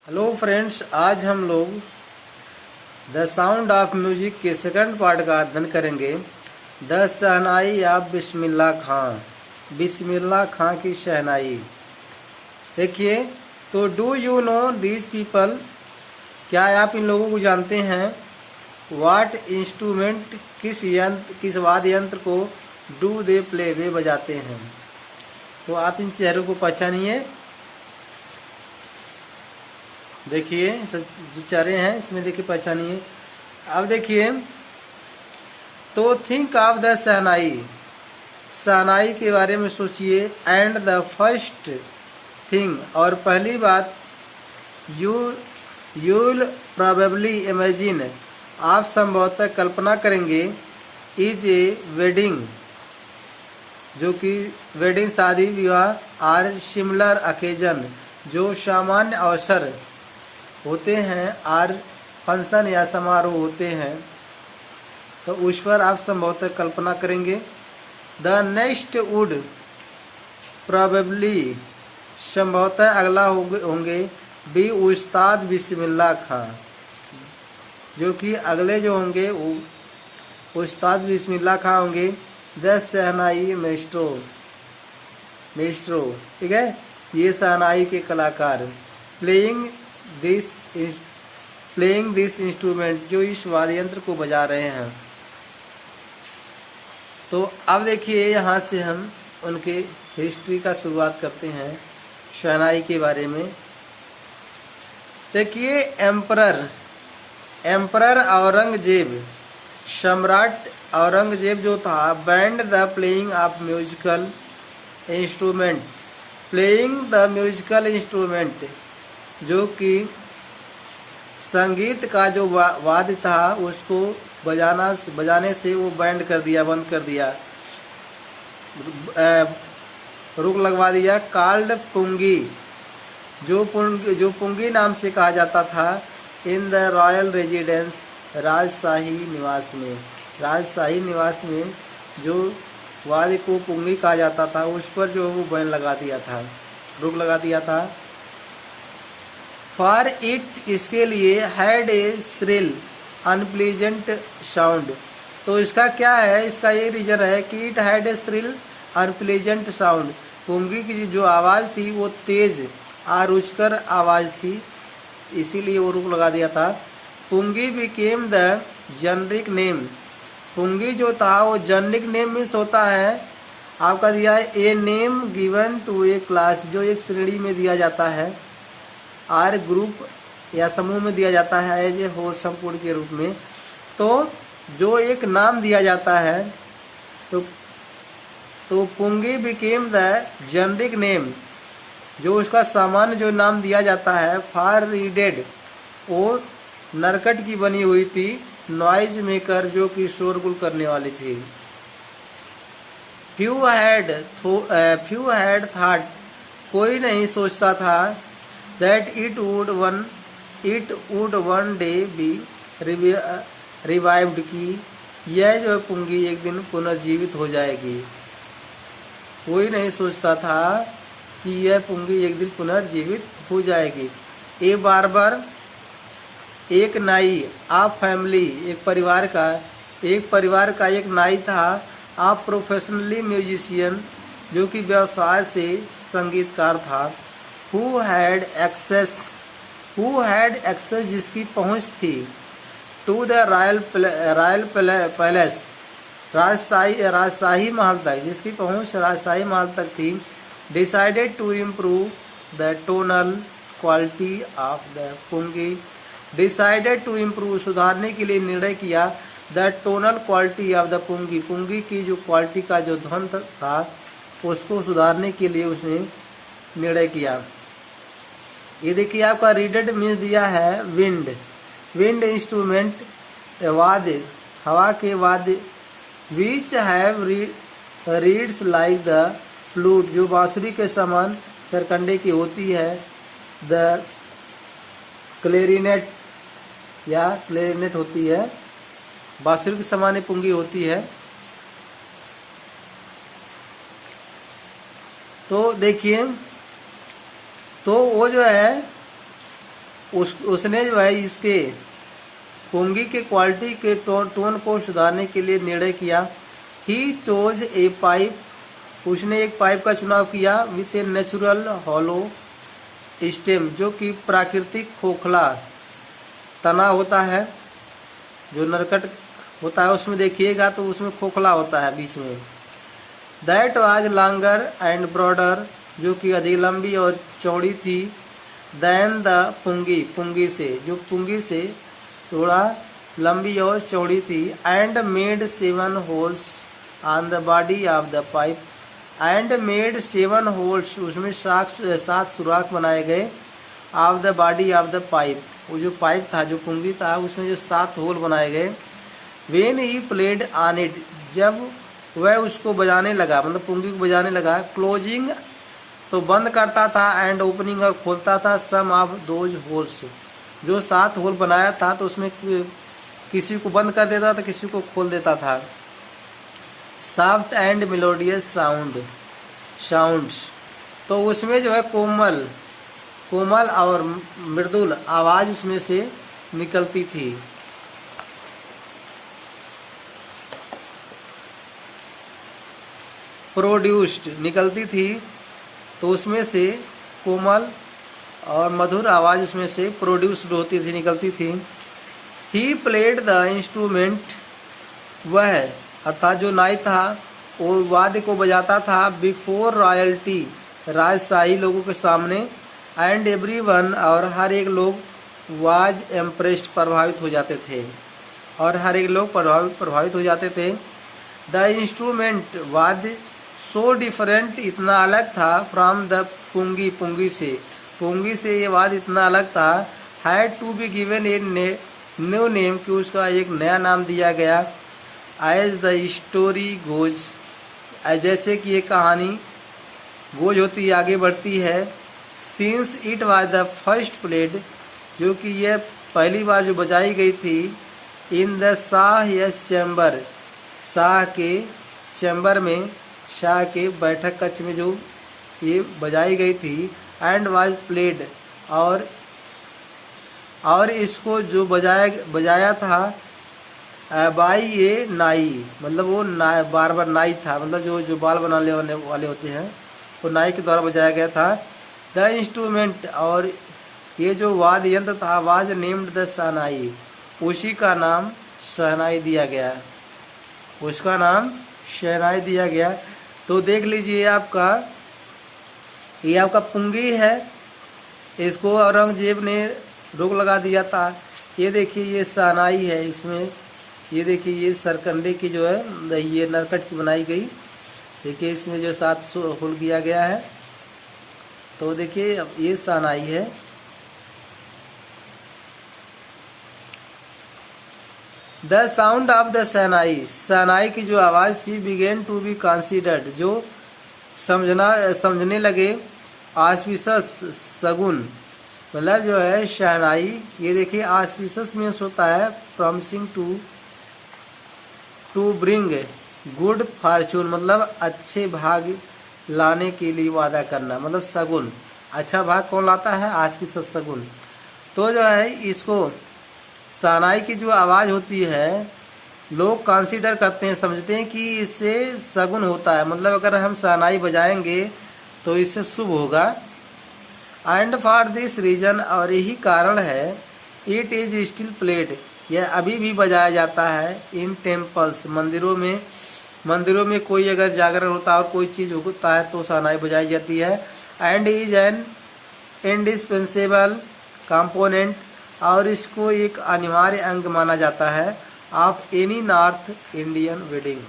Hello friends, आज हम लोग द साउंड ऑफ म्यूजिक के सेकंड पार्ट का अध्ययन करेंगे। द शहनाई ऑफ बिस्मिल्लाह खां, बिस्मिल्लाह खां की शहनाई। देखिए, तो do you know these people, क्या आप इन लोगों को जानते हैं? व्हाट इंस्ट्रूमेंट, किस वाद्य यंत्र को डू दे प्ले, वे बजाते हैं। तो आप इन चेहरों को पहचानिए। देखिए, सब जो चेहरे हैं इसमें देखिए, पहचानिए। अब देखिए, तो थिंक ऑफ द शहनाई, शहनाई के बारे में सोचिए। एंड द फर्स्ट थिंग, और पहली बात, यूल प्रोबेबली इमेजिन, आप संभवतः कल्पना करेंगे, इज ए वेडिंग, जो कि वेडिंग शादी विवाह, आर सिमिलर ओकेजन, जो सामान्य अवसर होते हैं, आर फंक्शन या समारोह होते हैं, तो उस पर आप संभवतः कल्पना करेंगे। द नेक्स्ट वुड प्रोबेबली, संभवतः अगला होंगे, बी उस्ताद बिस्मिल्लाह खां, जो कि अगले जो होंगे वो उस्ताद बिस्मिल्लाह खां होंगे। द शहनाई मेस्ट्रो, ठीक है, ये शहनाई के कलाकार। प्लेइंग दिस इंस्ट्रूमेंट, जो इस वाद्य यंत्र को बजा रहे हैं। तो अब देखिए, यहाँ से हम उनके हिस्ट्री का शुरुआत करते हैं, शहनाई के बारे में। देखिए, एम्परर औरंगजेब, सम्राट औरंगजेब जो था, band the playing of musical instrument, playing the musical instrument, जो कि संगीत का जो वाद्य था उसको बजाने से वो बैंड कर दिया, बंद कर दिया, रोक लगवा दिया। कॉल्ड पुंगी, जो पुंगी नाम से कहा जाता था। इन द रॉयल रेजिडेंस, राजशाही निवास में जो वाद्य को पुंगी कहा जाता था, उस पर जो वो बैन लगा दिया था, रोक लगा दिया था। फॉर इट, इसके लिए, had a shrill unpleasant sound, तो इसका क्या है, इसका ये रीजन है कि it had a shrill unpleasant sound, पुंगी की जो आवाज थी वो तेज और रुचकर आवाज थी, इसीलिए वो रोक लगा दिया था। पुंगी बिकेम द जेनरिक नेम, पुंगी जो था वो जेनरिक नेम मीन्स होता है, आपका दिया है a name given to a class, जो एक श्रेणी में दिया जाता है, आर ग्रुप या समूह में दिया जाता है, एज ए होल संपूर्ण के रूप में। तो जो एक नाम दिया जाता है, तो पुंगी बिकेम द जेनरिक नेम, जो उसका सामान्य जो नाम दिया जाता है। फॉर रीडेड, वो नरकट की बनी हुई थी, नॉइज मेकर, जो कि शोरगुल करने वाली थी। फ्यू हैड थॉट, कोई नहीं सोचता था, that it would one day be revived, की यह जो पुंगी एक दिन पुनर्जीवित हो जाएगी। कोई नहीं सोचता था कि यह पुंगी एक दिन पुनर्जीवित हो जाएगी। ए बार्बर, एक नाई, आप फैमिली, एक परिवार का एक नाई था। आप प्रोफेशनली म्यूजिशियन, जो कि व्यवसाय से संगीतकार था। Who had access, जिसकी पहुंच थी, to the royal palace, राजशाही महल तक, जिसकी पहुंच राजशाही महल तक थी। Decided to improve the tonal quality of the पुंगी, decided to improve, सुधारने के लिए निर्णय किया, the tonal quality of the पुंगी की जो क्वालिटी का जो ध्वन था उसको सुधारने के लिए उसने निर्णय किया। ये देखिए, आपका रीडेड मीन्स दिया है विंड इंस्ट्रूमेंट, वाद्य, हवा के वाद्य। Which have reads like the flute, जो बांसुरी के समान सरकंडे की होती है। द क्लेरिनेट होती है, बांसुरी के समान पुंगी होती है। तो देखिए, तो वो जो है उसने जो है इसके पुंगी के क्वालिटी के टोन को सुधारने के लिए निर्णय किया। ही चोज ए पाइप, उसने एक पाइप का चुनाव किया with a natural hollow stem, जो कि प्राकृतिक खोखला तना होता है। जो नरकट होता है उसमें देखिएगा तो उसमें खोखला होता है बीच में। That was longer and broader, जो कि अधिक लंबी और चौड़ी थी। देन द पुंगी, पुंगी से, जो पुंगी से थोड़ा लंबी और चौड़ी थी। And made 7 holes on the body of the pipe, and made 7 holes, उसमें 7 सुराख बनाए गए। Of the body of the pipe, वो जो पाइप था, जो पुंगी था, उसमें जो 7 होल बनाए गए। When he played on it, जब वह उसको बजाने लगा, मतलब पुंगी को बजाने लगा। क्लोजिंग तो बंद करता था, एंड ओपनिंग और खोलता था। सम ऑफ दोज होल्स, जो 7 होल बनाया था तो उसमें किसी को बंद कर देता था, किसी को खोल देता था। सॉफ्ट एंड मेलोडियस साउंड्स, तो उसमें जो है कोमल और मृदुल आवाज उसमें से निकलती थी। प्रोड्यूस्ड निकलती थी, तो उसमें से कोमल और मधुर आवाज उसमें से प्रोड्यूस्ड होती थी, निकलती थी। ही प्लेड द इंस्ट्रूमेंट, वह अर्थात जो नाई था वो वाद्य को बजाता था। बिफोर रॉयल्टी, राजशाही लोगों के सामने। एंड एवरीवन, और हर एक लोग वाज इम्प्रेस्ड, प्रभावित हो जाते थे, और हर एक लोग प्रभावित हो जाते थे। द इंस्ट्रूमेंट, वाद्य, सो डिफरेंट, इतना अलग था। फ्रॉम द पुंगी, पुंगी से ये वाद्य इतना अलग था। Had to be given a new name, कि उसका एक नया नाम दिया गया। एज द स्टोरी गोज, जैसे कि ये कहानी गोज होती आगे बढ़ती है। Since it was the first played, जो कि यह पहली बार जो बजाई गई थी। In the Shah chamber, Shah के चैम्बर में, शाह के बैठक कक्ष में जो ये बजाई गई थी। एंड वाज प्लेड, और इसको जो बजाया था बाई ए नाई, मतलब वो बार नाई था, मतलब जो बाल बनाने वाले होते हैं, वो नाई के द्वारा बजाया गया था। द इंस्ट्रूमेंट, और ये जो वाद्य यंत्र था, वाज नेम्ड द शहनाई, उसी का नाम शहनाई दिया गया, उसका नाम शहनाई दिया गया। तो देख लीजिए ये आपका पुंगी है, इसको औरंगजेब ने रोक लगा दिया था। ये देखिए ये शहनाई है, इसमें ये देखिए ये सरकंडे की जो है ये नरकट की बनाई गई। देखिए इसमें जो 7 होल किया गया है, तो देखिए अब ये शहनाई है। द साउंड ऑफ द शहनाई, शहनाई की जो आवाज थी, बिगेन टू बी कंसीडर्ड, जो समझने लगे। ऑस्पिशस, शगुन, मतलब जो है शहनाई, ये देखिए ऑस्पिशस मीन्स होता है promising to bring good fortune, मतलब अच्छे भाग लाने के लिए वादा करना, मतलब शगुन, अच्छा भाग कौन लाता है, ऑस्पिशस, शगुन। तो जो है इसको शहनाई की जो आवाज होती है, लोग कंसीडर करते हैं, समझते हैं कि इससे शगुन होता है, मतलब अगर हम शहनाई बजाएंगे तो इससे शुभ होगा। एंड फॉर दिस रीजन, और यही कारण है, इट इज स्टिल प्लेड, यह अभी भी बजाया जाता है। इन टेम्पल्स, मंदिरों में कोई अगर जागरण होता है और कोई चीज होता है तो शहनाई बजाई जाती है। And is an indispensable component, और इसको एक अनिवार्य अंग माना जाता है। Of any north Indian wedding,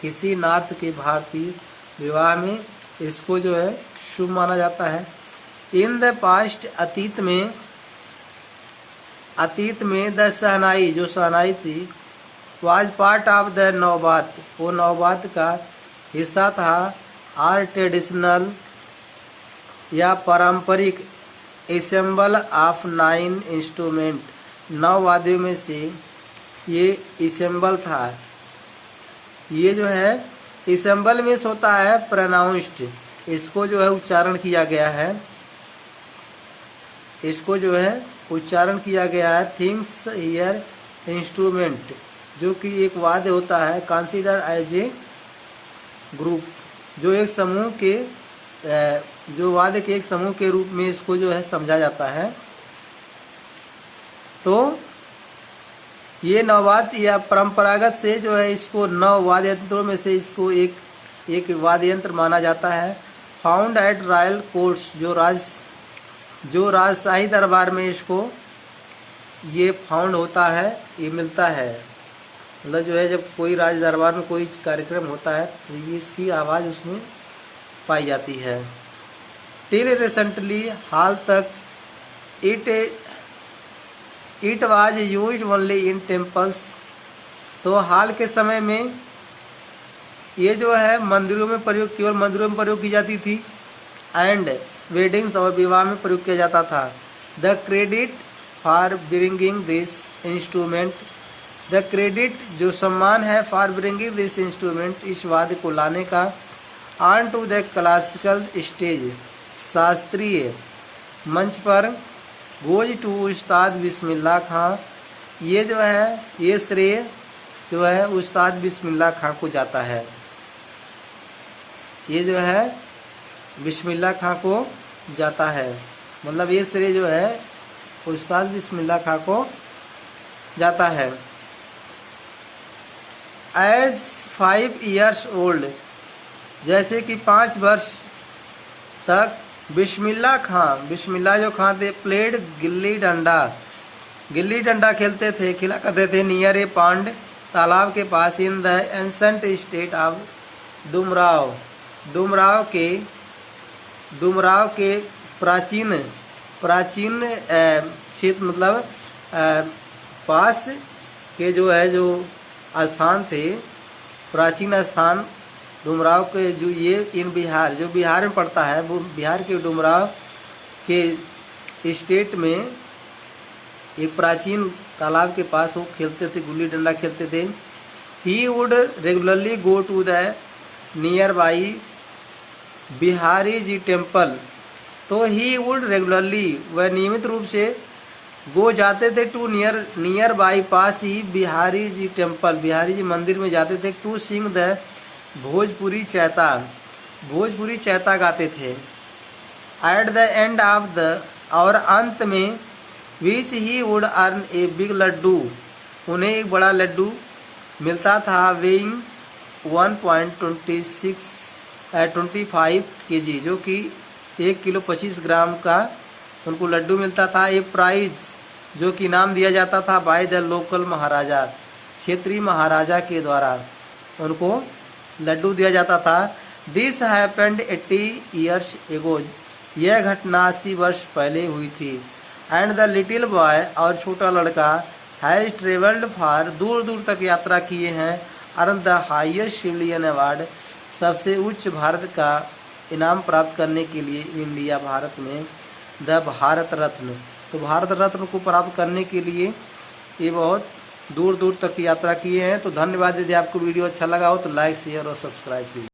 किसी नॉर्थ के भारतीय विवाह में इसको जो है शुभ माना जाता है। इन द पास्ट, अतीत में द शहनाई, जो शहनाई थी, वाज पार्ट ऑफ द नौबात, वो नौबात का हिस्सा था। आर ट्रेडिशनल, या पारंपरिक एसेंबल ऑफ 9 इंस्ट्रूमेंट, 9 वाद्यों में से ये एसेंबल था। ये जो है एसेंबल में होता है प्रोनाउंस्ड, इसको जो है उच्चारण किया गया है। इसको जो है उच्चारण किया गया है। थिंग्स हियर इंस्ट्रूमेंट, जो कि एक वाद्य होता है। कंसीडर एज ए ग्रुप, जो एक समूह के जो वाद्य के एक समूह के रूप में इसको जो है समझा जाता है। तो ये नववाद्य या परंपरागत से जो है इसको नौ वाद्य यंत्रों में से इसको एक वाद्य यंत्र माना जाता है। फाउंड एट रॉयल कोर्ट्स, जो राजशाही दरबार में इसको ये फाउंड होता है, ये मिलता है। मतलब जो है जब कोई राज दरबार में कोई कार्यक्रम होता है तो ये इसकी आवाज़ उसमें पाई जाती है। टिल रिसेंटली, हाल तक it was used only in temples, तो हाल के समय में ये जो है मंदिरों में प्रयोग, केवल मंदिरों में प्रयोग की जाती थी। एंड वेडिंग्स, और विवाह में प्रयोग किया जाता था। The credit for bringing this instrument, the credit जो सम्मान है फॉर ब्रिंगिंग दिस इंस्ट्रूमेंट, इस वाद्य को लाने का, on to the classical stage, शास्त्रीय मंच पर, गोज टू उस्ताद बिस्मिल्लाह खां, ये जो है ये श्रेय जो है उस्ताद बिस्मिल्लाह खां को जाता है। ये जो है बिस्मिल्लाह खां को जाता है, मतलब ये श्रेय जो है उस्ताद बिस्मिल्लाह खां को जाता है। एज 5 years ओल्ड, जैसे कि 5 वर्ष तक बिस्मिल्लाह जो खां थे, प्लेड गिल्ली डंडा खेलते थे, खेला करते थे। नियर ए पांड, तालाब के पास। In the ancient state of Dumraon के प्राचीन क्षेत्र, मतलब पास के जो है जो स्थान थे, प्राचीन स्थान डुमराव के, जो ये इन बिहार, जो बिहार में पड़ता है, वो बिहार के डुमराव के स्टेट में एक प्राचीन तालाब के पास वो खेलते थे, गुल्ली डंडा खेलते थे। He would regularly go to the nearby Bihari ji temple, तो ही वुड रेगुलरली, वह नियमित रूप से गो जाते थे टू नियर बाई, पास ही बिहारी जी टेम्पल, बिहारी जी मंदिर में जाते थे। To sing the Bhojpuri Chaita गाते थे। At the end of the, और अंत में, which he would earn a big laddu, उन्हें एक बड़ा लड्डू मिलता था। वेइंग 1.25 kg, जो कि 1 किलो 25 ग्राम का उनको लड्डू मिलता था। ये प्राइज, जो कि इनाम दिया जाता था बाय द लोकल महाराजा, क्षेत्रीय महाराजा के द्वारा उनको लड्डू दिया जाता था। दिस हैपेंड 80 years एगो, यह घटना 80 वर्ष पहले हुई थी। एंड द लिटिल बॉय, और छोटा लड़का, हैज ट्रेवल्ड फार, दूर दूर तक यात्रा किए हैं। Earn the highest civilian award, सबसे उच्च भारत का इनाम प्राप्त करने के लिए इंडिया, भारत में, द भारत रत्न, तो भारत रत्न को प्राप्त करने के लिए ये बहुत दूर दूर तक यात्रा किए हैं। तो धन्यवाद। यदि आपको वीडियो अच्छा लगा हो तो लाइक, शेयर और सब्सक्राइब कीजिए।